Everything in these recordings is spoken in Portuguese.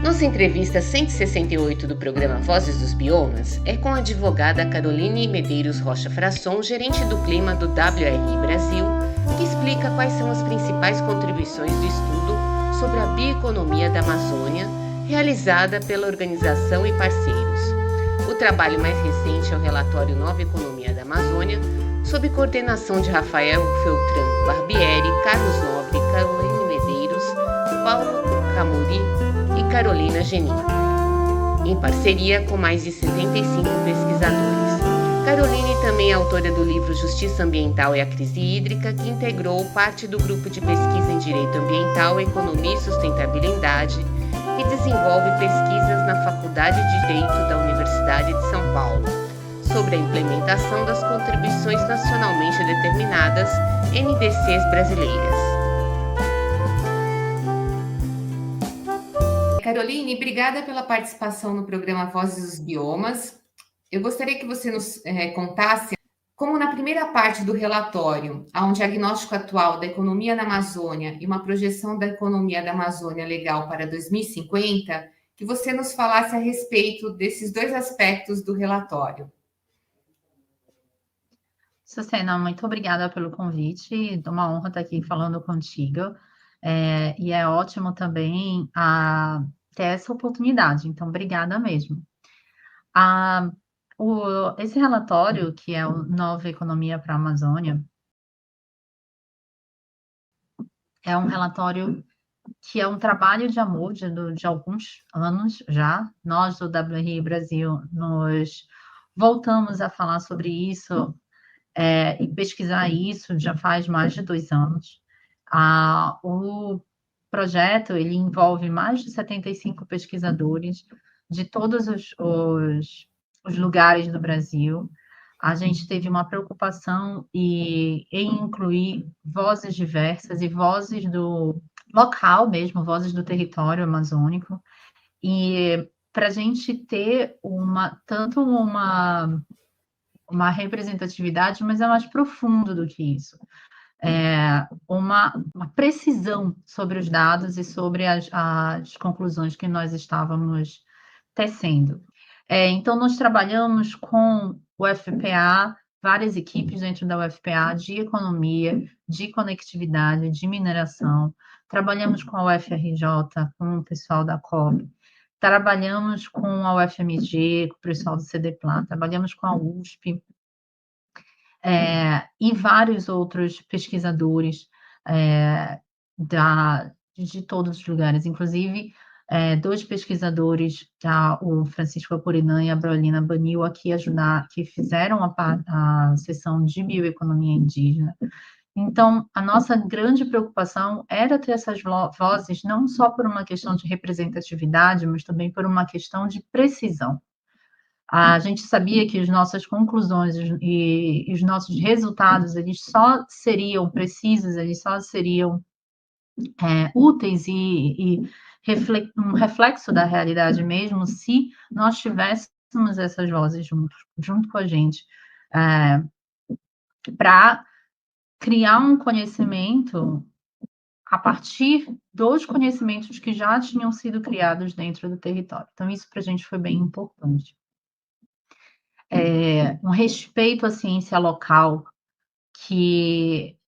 Nossa entrevista 168 do programa Vozes dos Biomas é com a advogada Caroline Medeiros Rocha Frasson, gerente do clima do WRI Brasil, que explica quais são as principais contribuições do estudo sobre a bioeconomia da Amazônia, realizada pela organização e parceiros. O trabalho mais recente é o relatório Nova Economia da Amazônia, sob coordenação de Rafael Feltran Barbieri, Carlos Nobre, Caroline Medeiros, Paulo Camuri e Carolina Genin, em parceria com mais de 75 pesquisadores. Caroline também é autora do livro Justiça Ambiental e a Crise Hídrica, que integrou parte do grupo de pesquisa em Direito Ambiental, Economia e Sustentabilidade, que desenvolve pesquisas na Faculdade de Direito da Universidade de São Paulo, sobre a implementação das contribuições nacionalmente determinadas NDCs brasileiras. Caroline, obrigada pela participação no programa Vozes dos Biomas. Eu gostaria que você nos contasse como na primeira parte do relatório, há um diagnóstico atual da economia na Amazônia e uma projeção da economia da Amazônia legal para 2050, que você nos falasse a respeito desses dois aspectos do relatório. Sucena, muito obrigada pelo convite, é uma honra estar aqui falando contigo, e é ótimo também ter essa oportunidade, então obrigada mesmo. Esse relatório, que é o Nova Economia para a Amazônia, é um relatório que é um trabalho de amor de alguns anos já. Nós, do WRI Brasil, nos voltamos a falar sobre isso e pesquisar isso já faz mais de 2 anos. O projeto ele envolve mais de 75 pesquisadores de todos os lugares do Brasil. A gente teve uma preocupação em incluir vozes diversas e vozes do local mesmo, vozes do território amazônico, e para a gente ter tanto uma representatividade, mas é mais profundo do que isso. Uma precisão sobre os dados e sobre as conclusões que nós estávamos tecendo. Então, nós trabalhamos com o UFPA, várias equipes dentro da UFPA de economia, de conectividade, de mineração. Trabalhamos com a UFRJ, com o pessoal da COB. Trabalhamos com a UFMG, com o pessoal do CDPLAN. Trabalhamos com a USP. E vários outros pesquisadores de todos os lugares, inclusive 2 pesquisadores, o Francisco Apurinã e a Brolina Banil, aqui que fizeram a sessão de bioeconomia indígena. Então, a nossa grande preocupação era ter essas vozes, não só por uma questão de representatividade, mas também por uma questão de precisão. A gente sabia que as nossas conclusões e os nossos resultados, eles só seriam precisos, eles só seriam úteis e um reflexo da realidade mesmo, se nós tivéssemos essas vozes junto com a gente, para criar um conhecimento a partir dos conhecimentos que já tinham sido criados dentro do território. Então, isso para a gente foi bem importante. Um respeito à ciência local, que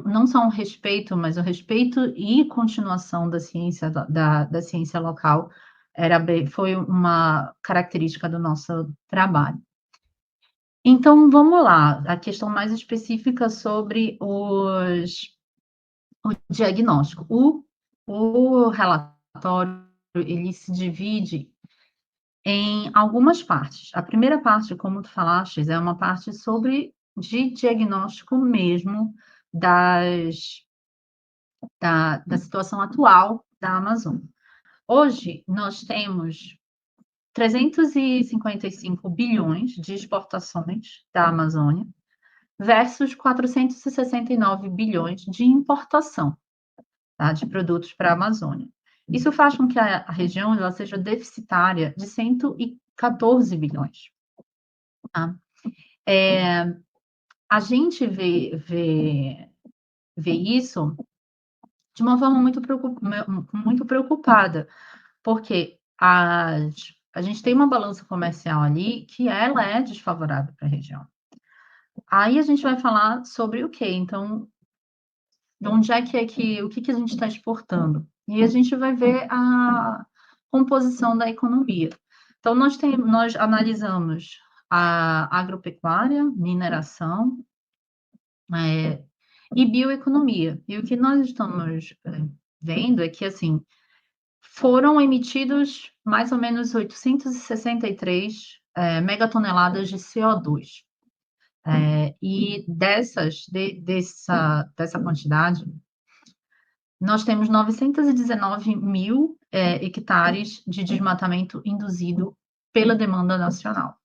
não só um respeito, mas o respeito e continuação da ciência, da ciência local foi uma característica do nosso trabalho. Então, vamos lá, a questão mais específica sobre o diagnóstico. O relatório, ele se divide em algumas partes. A primeira parte, como tu falaste, é uma parte de diagnóstico mesmo da situação atual da Amazônia. Hoje, nós temos 355 bilhões de exportações da Amazônia versus 469 bilhões de importação, tá, de produtos para a Amazônia. Isso faz com que a região ela seja deficitária de 114 bilhões. Tá? A gente vê isso de uma forma muito preocupada, porque a gente tem uma balança comercial ali que ela é desfavorável para a região. Aí a gente vai falar sobre o quê? Então, onde é que o que a gente está exportando? E a gente vai ver a composição da economia. Então, nós analisamos a agropecuária, mineração, e bioeconomia. E o que nós estamos vendo é que, assim, foram emitidos mais ou menos 863 megatoneladas de CO2. E dessa quantidade, nós temos 919 mil hectares de desmatamento induzido pela demanda nacional.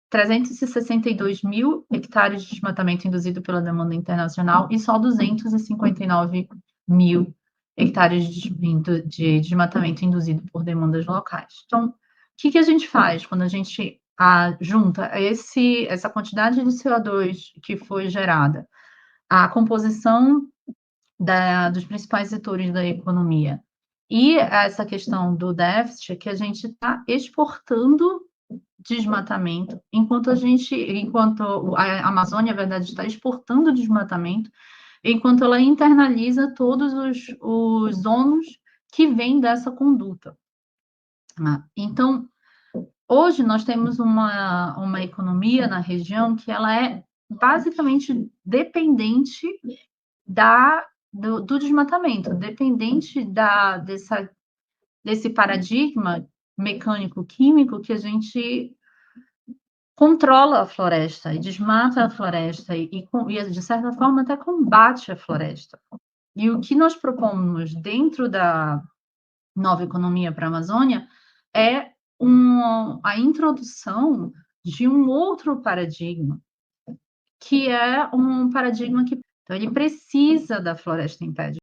362 mil hectares de desmatamento induzido pela demanda internacional e só 259 mil hectares de desmatamento induzido por demandas locais. Então, o que a gente faz quando a gente junta essa quantidade de CO2 que foi gerada, a composição dos principais setores da economia e essa questão do déficit, que a gente está exportando desmatamento, enquanto a Amazônia, na verdade, está exportando desmatamento, enquanto ela internaliza todos os ônus que vêm dessa conduta. Então, hoje nós temos uma economia na região que ela é basicamente dependente do desmatamento, dependente desse paradigma mecânico-químico que a gente controla a floresta e desmata a floresta e, de certa forma, até combate a floresta. E o que nós propomos dentro da nova economia para a Amazônia é a introdução de um outro paradigma, que é um paradigma que então, ele precisa da floresta em pé.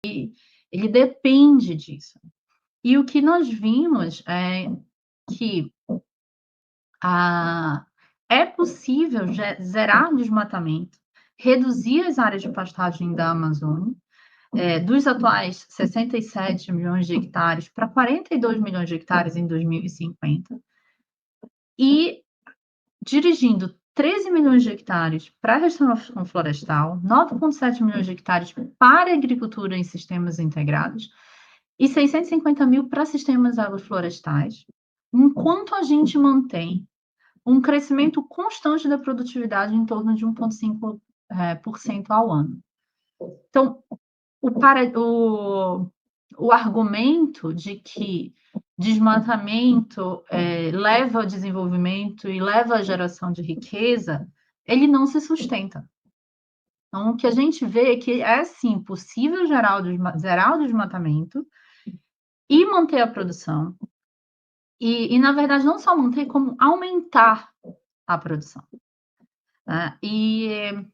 Ele depende disso. E o que nós vimos é que é possível zerar o desmatamento, reduzir as áreas de pastagem da Amazônia, dos atuais 67 milhões de hectares para 42 milhões de hectares em 2050, e dirigindo 13 milhões de hectares para a restauração florestal, 9,7 milhões de hectares para a agricultura em sistemas integrados e 650 mil para sistemas agroflorestais, enquanto a gente mantém um crescimento constante da produtividade em torno de 1,5% ao ano. Então, o argumento de que desmatamento leva ao desenvolvimento e leva à geração de riqueza, ele não se sustenta. Então, o que a gente vê é que é, sim, possível zerar o desmatamento e manter a produção. E, na verdade, não só manter, como aumentar a produção. Né? E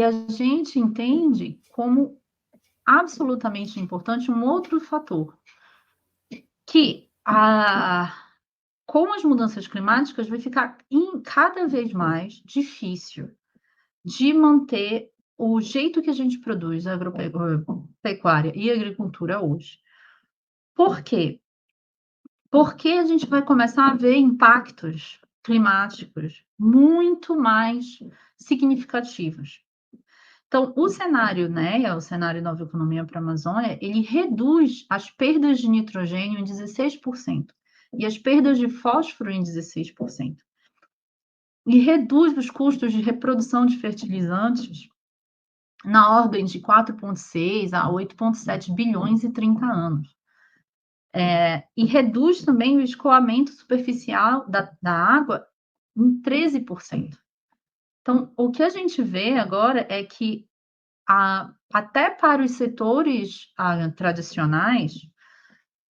a gente entende como absolutamente importante um outro fator, que com as mudanças climáticas vai ficar cada vez mais difícil de manter o jeito que a gente produz a agropecuária e a agricultura hoje. Por quê? Porque a gente vai começar a ver impactos climáticos muito mais significativos. Então, o cenário NEA, o cenário Nova Economia para a Amazônia, ele reduz as perdas de nitrogênio em 16% e as perdas de fósforo em 16%. E reduz os custos de reprodução de fertilizantes na ordem de 4,6 a 8,7 bilhões em 30 anos. E reduz também o escoamento superficial da água em 13%. Então, o que a gente vê agora é que, até para os setores tradicionais,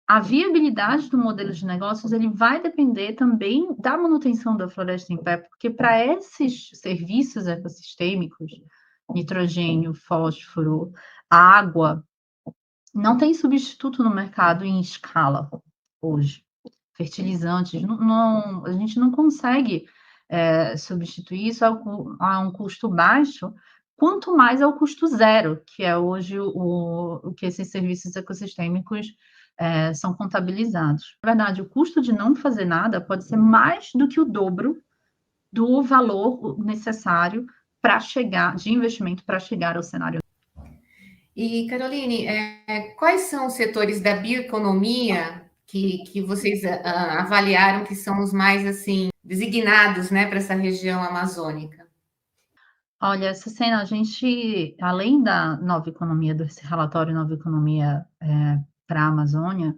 a viabilidade do modelo de negócios ele vai depender também da manutenção da floresta em pé, porque para esses serviços ecossistêmicos, nitrogênio, fósforo, água, não tem substituto no mercado em escala hoje. Fertilizantes, a gente não consegue substituir isso a um custo baixo quanto mais ao custo zero, que é hoje o que esses serviços ecossistêmicos são contabilizados. Na verdade, o custo de não fazer nada pode ser mais do que o dobro do valor necessário para chegar, de investimento para chegar ao cenário. E, Caroline, quais são os setores da bioeconomia que vocês avaliaram que são os mais assim designados, né, para essa região amazônica? Olha, Sucena, a gente, além da nova economia, desse relatório Nova Economia para a Amazônia,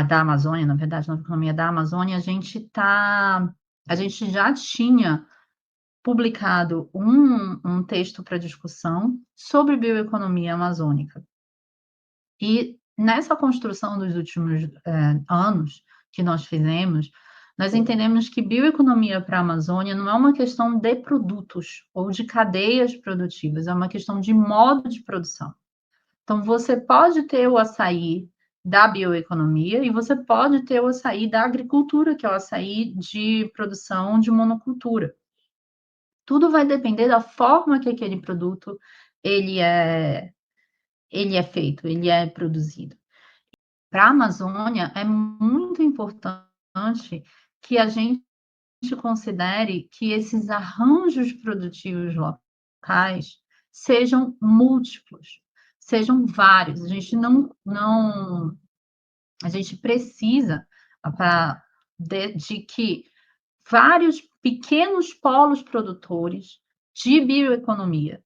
da Amazônia, na verdade, nova economia da Amazônia, a gente já tinha publicado um texto para discussão sobre bioeconomia amazônica. E nessa construção dos últimos anos que nós fizemos, nós entendemos que bioeconomia para a Amazônia não é uma questão de produtos ou de cadeias produtivas, é uma questão de modo de produção. Então, você pode ter o açaí da bioeconomia e você pode ter o açaí da agricultura, que é o açaí de produção de monocultura. Tudo vai depender da forma que aquele produto ele é feito, ele é produzido. Para a Amazônia, é muito importante que a gente considere que esses arranjos produtivos locais sejam múltiplos, sejam vários. A gente precisa de que vários pequenos polos produtores de bioeconomia.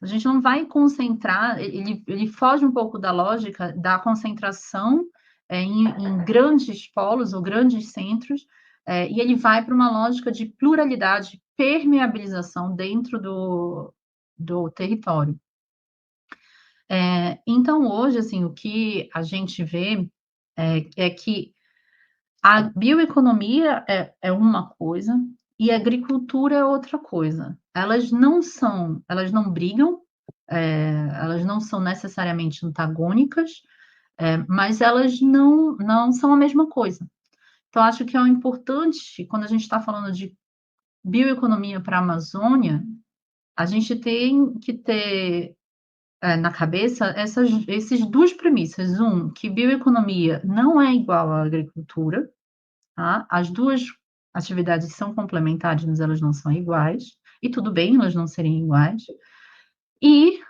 A gente não vai concentrar, ele foge um pouco da lógica da concentração em grandes polos ou grandes centros, e ele vai para uma lógica de pluralidade, permeabilização dentro do território. Então, hoje, assim, o que a gente vê é que a bioeconomia é uma coisa e a agricultura é outra coisa. Elas não brigam, elas não são necessariamente antagônicas, mas elas não são a mesma coisa. Então, acho que é importante, quando a gente está falando de bioeconomia para a Amazônia, a gente tem que ter na cabeça essas duas premissas. Que bioeconomia não é igual à agricultura, tá? As duas atividades são complementares, mas elas não são iguais, e tudo bem elas não serem iguais. E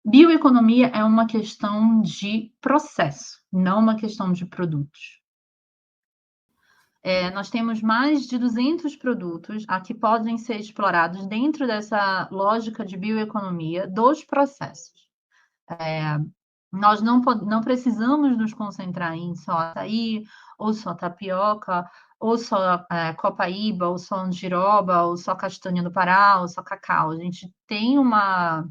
bioeconomia é uma questão de processo, não uma questão de produtos. Nós temos mais de 200 produtos que podem ser explorados dentro dessa lógica de bioeconomia dos processos. Nós não precisamos nos concentrar em só açaí, ou só tapioca, ou só copaíba, ou só andiroba, ou só castanha do Pará, ou só cacau. A gente tem uma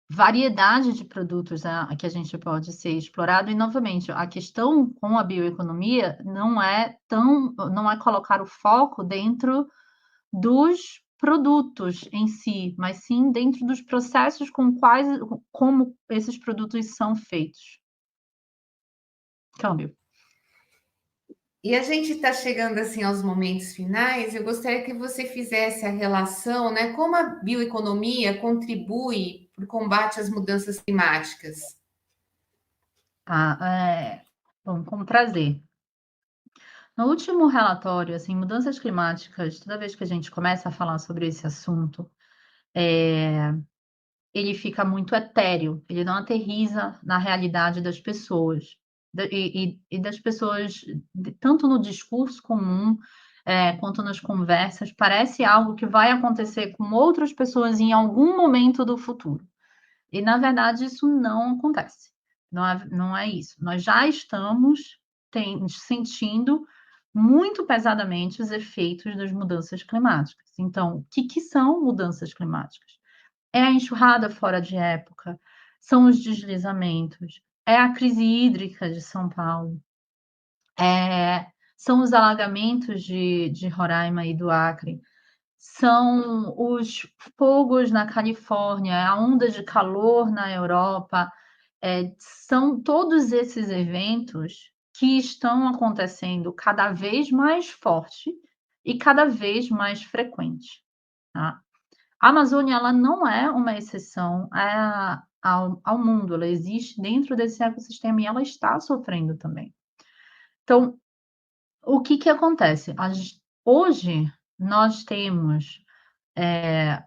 variedade de produtos que a gente pode ser explorado. E, novamente, a questão com a bioeconomia não é colocar o foco dentro dos produtos em si, mas sim dentro dos processos como esses produtos são feitos. Câmbio. E a gente está chegando assim aos momentos finais. Eu gostaria que você fizesse a relação, né? Como a bioeconomia contribui para o combate às mudanças climáticas? Bom, com prazer. No último relatório, assim, mudanças climáticas, toda vez que a gente começa a falar sobre esse assunto, ele fica muito etéreo, ele não aterriza na realidade das pessoas, e das pessoas, tanto no discurso comum, quanto nas conversas, parece algo que vai acontecer com outras pessoas em algum momento do futuro. E, na verdade, isso não acontece. Não é isso. Nós já estamos sentindo muito pesadamente os efeitos das mudanças climáticas. Então, o que são mudanças climáticas? É a enxurrada fora de época, são os deslizamentos, é a crise hídrica de São Paulo, são os alagamentos de Roraima e do Acre, são os fogos na Califórnia, a onda de calor na Europa, são todos esses eventos que estão acontecendo cada vez mais forte e cada vez mais frequente, tá? A Amazônia, ela não é uma exceção ao mundo, ela existe dentro desse ecossistema e ela está sofrendo também. Então, o que que acontece? Hoje, nós temos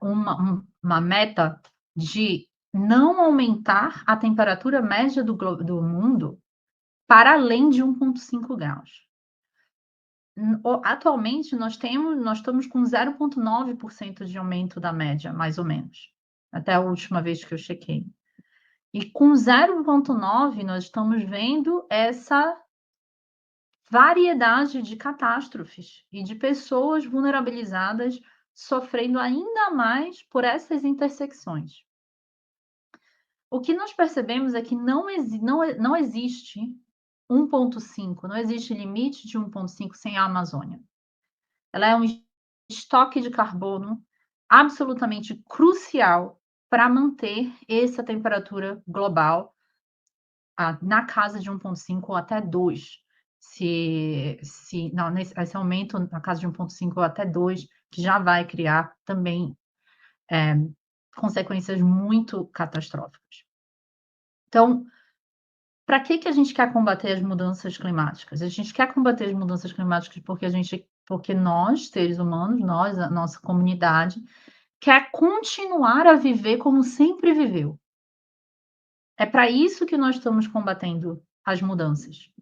uma meta de não aumentar a temperatura média do mundo para além de 1,5 graus. Atualmente, nós estamos com 0,9% de aumento da média, mais ou menos, até a última vez que eu chequei. E com 0,9, nós estamos vendo essa variedade de catástrofes e de pessoas vulnerabilizadas sofrendo ainda mais por essas intersecções. O que nós percebemos é que não existe 1,5, não existe limite de 1,5 sem a Amazônia. Ela é um estoque de carbono absolutamente crucial para manter essa temperatura global na casa de 1,5 ou até 2. Esse aumento na casa de 1,5 ou até 2, que já vai criar também consequências muito catastróficas. Então, para que a gente quer combater as mudanças climáticas? A gente quer combater as mudanças climáticas porque nós, seres humanos, a nossa comunidade, quer continuar a viver como sempre viveu. É para isso que nós estamos combatendo as mudanças.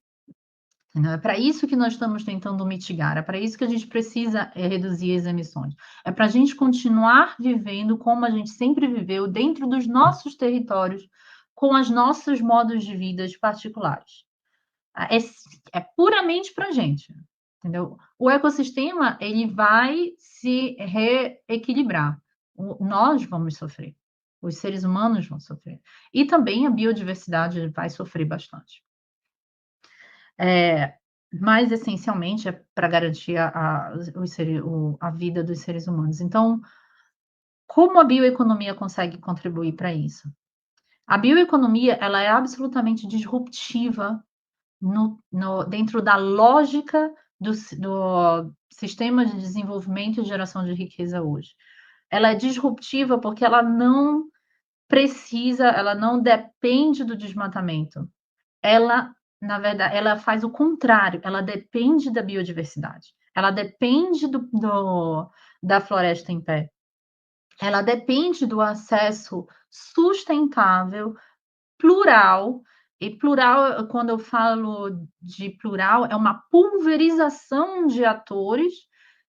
É para isso que nós estamos tentando mitigar, é para isso que a gente precisa reduzir as emissões. É para a gente continuar vivendo como a gente sempre viveu, dentro dos nossos territórios, com os nossos modos de vida particulares. É puramente para a gente, entendeu? O ecossistema, ele vai se reequilibrar. Nós vamos sofrer, os seres humanos vão sofrer. E também a biodiversidade vai sofrer bastante. Mas, essencialmente, é para garantir a vida dos seres humanos. Então, como a bioeconomia consegue contribuir para isso? A bioeconomia, ela é absolutamente disruptiva dentro da lógica do sistema de desenvolvimento e geração de riqueza hoje. Ela é disruptiva porque ela não depende do desmatamento. Na verdade, ela faz o contrário, ela depende da biodiversidade, ela depende da floresta em pé, ela depende do acesso sustentável, plural, e plural, quando eu falo de plural, é uma pulverização de atores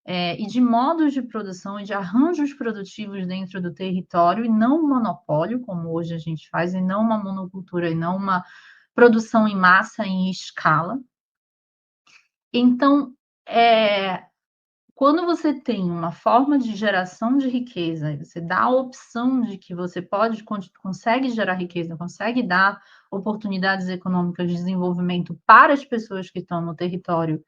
e de modos de produção e de arranjos produtivos dentro do território, e não um monopólio, como hoje a gente faz, e não uma monocultura, e não uma produção em massa, em escala. Então, quando você tem uma forma de geração de riqueza, você dá a opção de que você consegue gerar riqueza, consegue dar oportunidades econômicas de desenvolvimento para as pessoas que estão no território,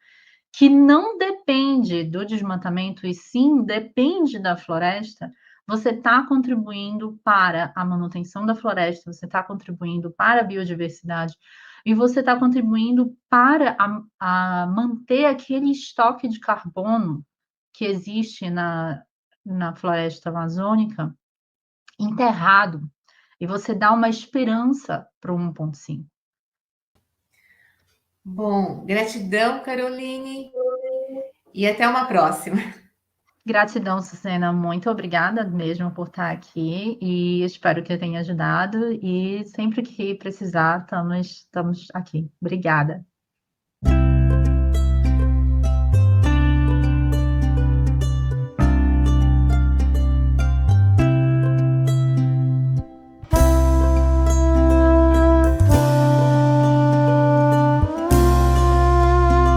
que não depende do desmatamento e sim depende da floresta, você está contribuindo para a manutenção da floresta, você está contribuindo para a biodiversidade e você está contribuindo para a manter aquele estoque de carbono que existe na floresta amazônica enterrado, e você dá uma esperança para o 1,5. Bom, gratidão, Caroline, e até uma próxima. Gratidão, Sucena, muito obrigada mesmo por estar aqui e espero que eu tenha ajudado, e sempre que precisar, estamos aqui. Obrigada.